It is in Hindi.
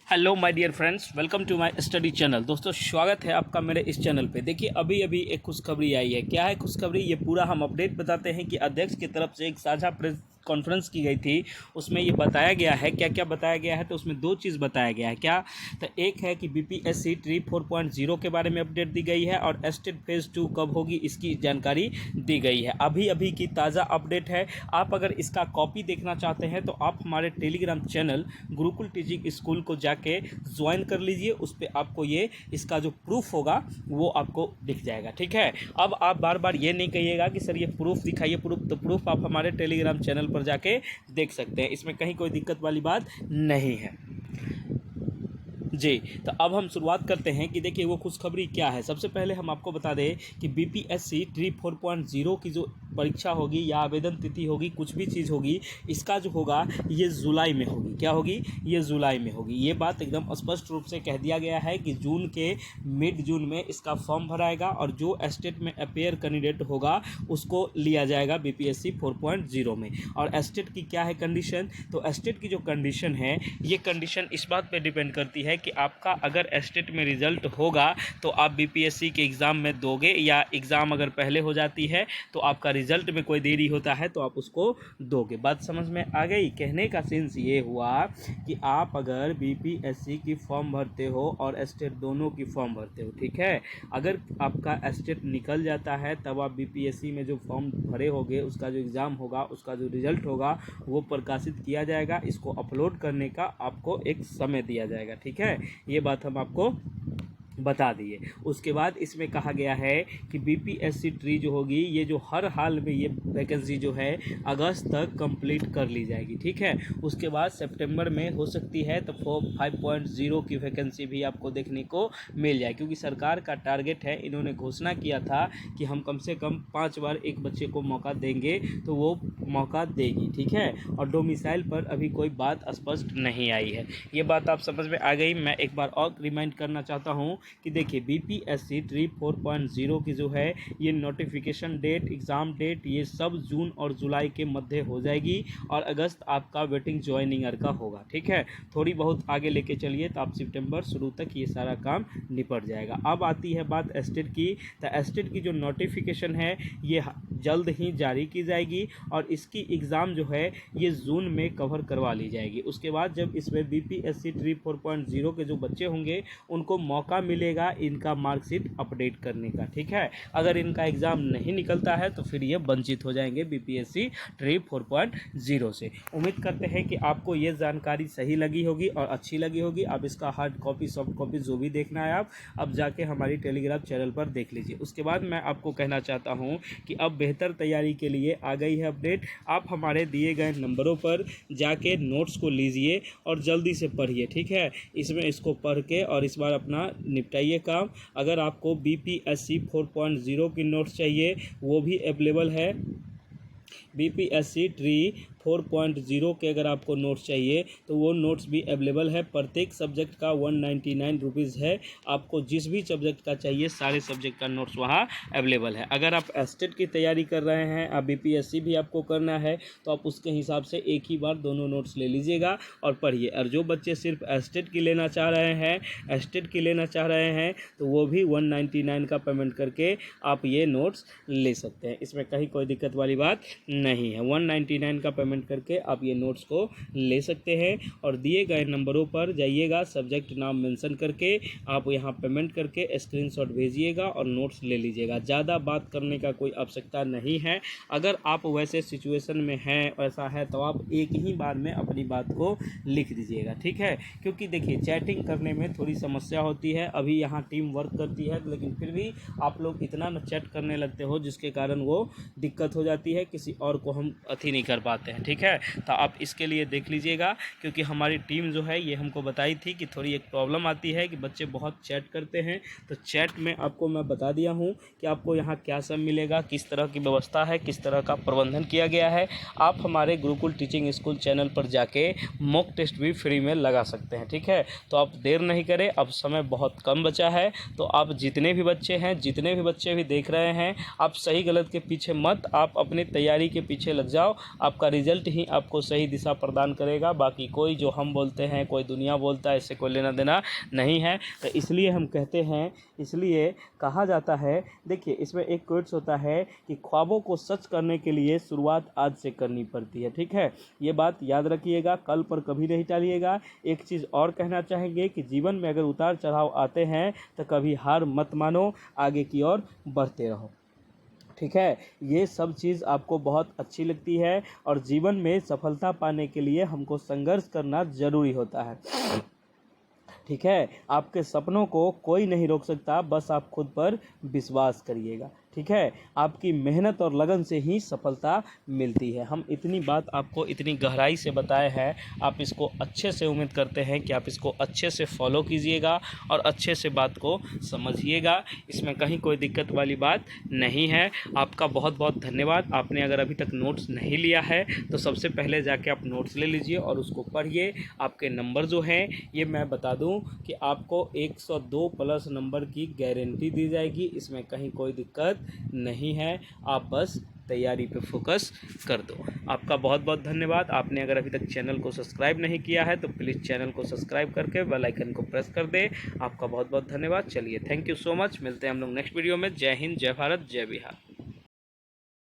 Hello my dear friends, welcome to my study channel. दोस्तों, स्वागत है आपका मेरे इस चैनल पे। देखिए, अभी एक खुशखबरी आई है। क्या है खुशखबरी? ये पूरा हम अपडेट बताते हैं कि अध्यक्ष की तरफ से एक साझा प्रेस कॉन्फ्रेंस की गई थी। उसमें ये बताया गया है, क्या क्या बताया गया है, तो उसमें दो चीज़ बताया गया है। क्या? तो एक है कि बीपीएससी ट्री 4.0 के बारे में अपडेट दी गई है और एस्टेट फेज़ 2 कब होगी इसकी जानकारी दी गई है। अभी अभी की ताज़ा अपडेट है। आप अगर इसका कॉपी देखना चाहते हैं तो आप हमारे Telegram channel Gurukul teaching school को जाके ज्वाइन कर लीजिए। उस पर आपको ये इसका जो प्रूफ होगा वो आपको दिख जाएगा। ठीक है। अब आप बार बार ये नहीं कहिएगा कि सर ये प्रूफ दिखाइए, प्रूफ। तो प्रूफ आप हमारे टेलीग्राम चैनल पर जाके देख सकते हैं। इसमें कहीं कोई दिक्कत वाली बात नहीं है जी। तो अब हम शुरुआत करते हैं कि देखिए वो खुशखबरी क्या है। सबसे पहले हम आपको बता दें कि बीपीएससी ट्री 4.0 की जो परीक्षा होगी या आवेदन तिथि होगी, कुछ भी चीज़ होगी, इसका जो होगा ये जुलाई में होगी। क्या होगी? ये जुलाई में होगी। ये बात एकदम स्पष्ट रूप से कह दिया गया है कि जून के मिड जून में इसका फॉर्म भराएगा और जो एस्टेट में अपेयर कैंडिडेट होगा उसको लिया जाएगा बीपीएससी 4.0 में। और एस्टेट की क्या है कंडीशन? तो एस्टेट की जो कंडीशन है, ये कंडीशन इस बात पे डिपेंड करती है कि आपका अगर एस्टेट में रिजल्ट होगा तो आप बीपीएससी के एग्ज़ाम में दोगे, या एग्ज़ाम अगर पहले हो जाती है तो आपका रिजल्ट में कोई देरी होता है तो आप उसको दोगे। बात समझ में आ गई? कहने का सेंस ये हुआ कि आप अगर बीपीएससी की फॉर्म भरते हो और एस्टेट दोनों की फॉर्म भरते हो, ठीक है, अगर आपका एस्टेट निकल जाता है तब आप बीपीएससी में जो फॉर्म भरे होगे उसका जो एग्ज़ाम होगा, उसका जो रिजल्ट होगा वो प्रकाशित किया जाएगा। इसको अपलोड करने का आपको एक समय दिया जाएगा। ठीक है, ये बात हम आपको बता दिए। उसके बाद इसमें कहा गया है कि बीपीएससी ट्री जो होगी, ये जो हर हाल में ये वैकेंसी जो है अगस्त तक कंप्लीट कर ली जाएगी। ठीक है। उसके बाद सितंबर में हो सकती है तो 5.0 की वैकेंसी भी आपको देखने को मिल जाए, क्योंकि सरकार का टारगेट है। इन्होंने घोषणा किया था कि हम कम से कम 5 बार एक बच्चे को मौका देंगे, तो वो मौका देगी। ठीक है। और डोमिसाइल पर अभी कोई बात स्पष्ट नहीं आई है। ये बात आप समझ में आ गई। मैं एक बार और रिमाइंड करना चाहता हूँ कि देखिए बीपीएससी ट्री 4.0 की जो है ये नोटिफिकेशन डेट, एग्ज़ाम डेट, ये सब जून और जुलाई के मध्य हो जाएगी और अगस्त आपका वेटिंग ज्वाइनिंग ईयर का होगा। ठीक है। थोड़ी बहुत आगे लेके चलिए तो आप सितंबर शुरू तक ये सारा काम निपट जाएगा। अब आती है बात एस्टेट की। तो एस्टेट की जो नोटिफिकेशन है ये जल्द ही जारी की जाएगी और इसकी एग्ज़ाम जो है ये जून में कवर करवा ली जाएगी। उसके बाद जब इसमें बीपीएससी ट्री 4.0 के जो बच्चे होंगे उनको मौका मिलेगा इनका मार्कशीट अपडेट करने का। ठीक है। अगर इनका एग्ज़ाम नहीं निकलता है तो फिर ये वंचित हो जाएंगे बीपीएससी ट्री 4.0 से। उम्मीद करते हैं कि आपको ये जानकारी सही लगी होगी और अच्छी लगी होगी। अब इसका हार्ड कॉपी, सॉफ्ट कॉपी जो भी देखना है आप अब जाके हमारी टेलीग्राम चैनल पर देख लीजिए। उसके बाद मैं आपको कहना चाहता हूँ कि अब बेहतर तैयारी के लिए आ गई है अपडेट। आप हमारे दिए गए नंबरों पर जाके नोट्स को लीजिए और जल्दी से पढ़िए। ठीक है। इसमें इसको पढ़ के और इस बार अपना निपटाइए काम। अगर आपको बीपीएससी 4.0 की नोट्स चाहिए वो भी अवेलेबल है। बीपीएससी ट्री 4.0 के अगर आपको नोट्स चाहिए तो वो नोट्स भी अवेलेबल है। प्रत्येक सब्जेक्ट का 199 रुपीज़ है। आपको जिस भी सब्जेक्ट का चाहिए सारे सब्जेक्ट का नोट्स वहाँ अवेलेबल है। अगर आप एस्टेट की तैयारी कर रहे हैं, अब बीपीएससी भी आपको करना है, तो आप उसके हिसाब से एक ही बार दोनों नोट्स ले लीजिएगा और पढ़िए। और जो बच्चे सिर्फ एस्टेट की लेना चाह रहे हैं तो वो भी 199 का पेमेंट करके आप ये नोट्स ले सकते हैं। इसमें कहीं कोई दिक्कत वाली बात नहीं है। 199 का पेमेंट करके आप ये नोट्स को ले सकते हैं और दिए गए नंबरों पर जाइएगा, सब्जेक्ट नाम मेंशन करके आप यहाँ पेमेंट करके स्क्रीनशॉट भेजिएगा और नोट्स ले लीजिएगा। ज़्यादा बात करने का कोई आवश्यकता नहीं है। अगर आप वैसे सिचुएशन में हैं, ऐसा है, तो आप एक ही बार में अपनी बात को लिख दीजिएगा। ठीक है। क्योंकि देखिए चैटिंग करने में थोड़ी समस्या होती है। अभी यहाँ टीम वर्क करती है, लेकिन फिर भी आप लोग इतना न चैट करने लगते हो जिसके कारण वो दिक्कत हो जाती है, किसी और को हम अथी नहीं कर पाते हैं। ठीक है। तो आप इसके लिए देख लीजिएगा, क्योंकि हमारी टीम जो है ये हमको बताई थी कि थोड़ी एक प्रॉब्लम आती है कि बच्चे बहुत चैट करते हैं। तो चैट में आपको मैं बता दिया हूँ कि आपको यहाँ क्या सब मिलेगा, किस तरह की व्यवस्था है, किस तरह का प्रबंधन किया गया है। आप हमारे गुरुकुल टीचिंग स्कूल चैनल पर जाके मॉक टेस्ट भी फ्री में लगा सकते हैं। ठीक है। तो आप देर नहीं करें, अब समय बहुत कम बचा है। तो आप जितने भी बच्चे हैं, जितने भी बच्चे भी देख रहे हैं, आप सही गलत के पीछे मत, आप अपनी तैयारी के पीछे लग जाओ, आपका रिजल्ट ही आपको सही दिशा प्रदान करेगा। बाकी कोई जो हम बोलते हैं, कोई दुनिया बोलता है, इससे कोई लेना देना नहीं है। तो इसलिए हम कहते हैं, इसलिए कहा जाता है, देखिए इसमें एक कोट्स होता है कि ख्वाबों को सच करने के लिए शुरुआत आज से करनी पड़ती है। ठीक है, ये बात याद रखिएगा, कल पर कभी नहीं टालिएगा। एक चीज़ और कहना चाहेंगे कि जीवन में अगर उतार चढ़ाव आते हैं तो कभी हार मत मानो, आगे की ओर बढ़ते रहो। ठीक है, ये सब चीज़ आपको बहुत अच्छी लगती है और जीवन में सफलता पाने के लिए हमको संघर्ष करना ज़रूरी होता है। ठीक है, आपके सपनों को कोई नहीं रोक सकता, बस आप खुद पर विश्वास करिएगा। ठीक है, आपकी मेहनत और लगन से ही सफलता मिलती है। हम इतनी बात आपको इतनी गहराई से बताए हैं, आप इसको अच्छे से, उम्मीद करते हैं कि आप इसको अच्छे से फॉलो कीजिएगा और अच्छे से बात को समझिएगा। इसमें कहीं कोई दिक्कत वाली बात नहीं है। आपका बहुत बहुत धन्यवाद। आपने अगर अभी तक नोट्स नहीं लिया है तो सबसे पहले जाके आप नोट्स ले लीजिए और उसको पढ़िए। आपके नंबर जो हैं, ये मैं बता दूं कि आपको 102 प्लस नंबर की गारंटी दी जाएगी, इसमें कहीं कोई दिक्कत नहीं है। आप बस तैयारी पे फोकस कर दो। आपका बहुत बहुत धन्यवाद। आपने अगर अभी तक चैनल को सब्सक्राइब नहीं किया है तो प्लीज़ चैनल को सब्सक्राइब करके बेल आइकन को प्रेस कर दे। आपका बहुत बहुत धन्यवाद। चलिए, थैंक यू सो मच। मिलते हैं हम लोग नेक्स्ट वीडियो में। जय हिंद, जय भारत, जय बिहार।